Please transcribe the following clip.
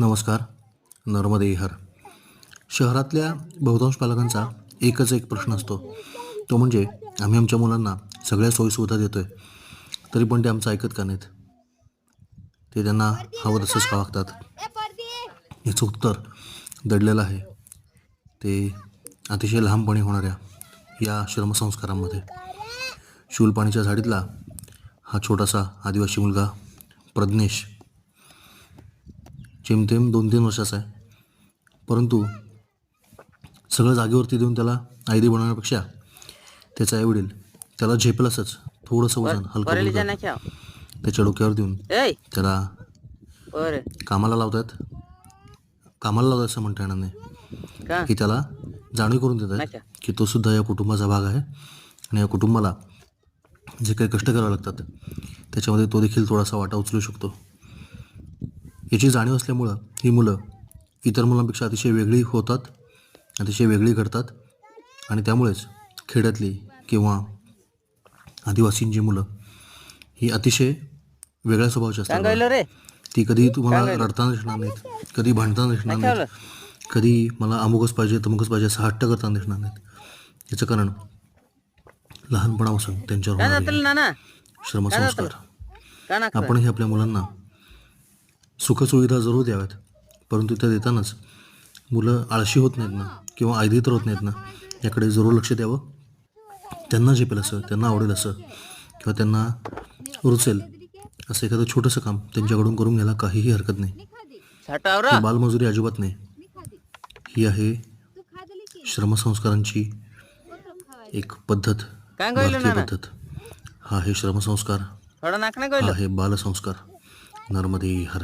नमस्कार. नर्मदे हर. शहरातल्या बहुतांश पालकांचा एकच एक प्रश्न असतो, तो म्हणजे आम्ही आमच्या मुलांना सगळ्या सोयीसुविधा देतो आहे, तरी पण ते आमचं ऐकत का नाहीत. ते त्यांना हवं तसंच का वागतात. याचं उत्तर दडलेलं आहे ते अतिशय लहानपणी होणाऱ्या या श्रमसंस्कारांमध्ये. शूलपाणीच्या झाडीतला हा छोटासा आदिवासी मुलगा प्रज्ञेश जेमतेम 2-3 वर्षाचा आहे, परंतु सगळं जागेवरती देऊन त्याला आयदी बनवण्यापेक्षा त्याचे आईवडील त्याला झेपलंसच थोडंसं वजन हलकं फुलकं त्याच्या डोक्यावर देऊन त्याला कामाला लावतात असं म्हणता येणार नाही, की त्याला जाणीव करून देतात की तो सुद्धा या कुटुंबाचा भाग आहे आणि या कुटुंबाला जे काही कष्ट करावे लागतात त्याच्यामध्ये तो देखील थोडासा वाटा उचलू शकतो. याची जाणीव असल्यामुळं ही मुलं इतर मुलांपेक्षा अतिशय वेगळी होतात, अतिशय वेगळी घडतात आणि त्यामुळेच खेड्यातली किंवा आदिवासींची मुलं ही अतिशय वेगळ्या स्वभावाची असतात. ती कधी तुम्हाला रडताना दिसणार नाहीत, कधी भांडताना दिसणार नाहीत, कधी मला अमुकच पाहिजे तमुकच पाहिजे असं हट्ट करताना दिसणार नाहीत. याचं कारण लहानपणापासून त्यांच्यावर होणारे श्रमसंस्कार. आपणही आपल्या मुलांना सुखसुविधा जरूर द्याव्यात, परंतु त्या देतानाच मुलं आळशी होत नाहीत ना किंवा आयदी तर होत नाहीत ना याकडे जरूर लक्ष द्यावं. त्यांना झेपेल असं, त्यांना आवडेल असं किंवा त्यांना रुचेल असं एखादं छोटंसं काम त्यांच्याकडून करून घ्यायला काहीही हरकत नाही. बालमजुरी अजिबात नाही. ही आहे श्रमसंस्कारांची एक पद्धत, भारतीय पद्धत. हा आहे श्रमसंस्कार, हा आहे बालसंस्कार. नर्मदे हर.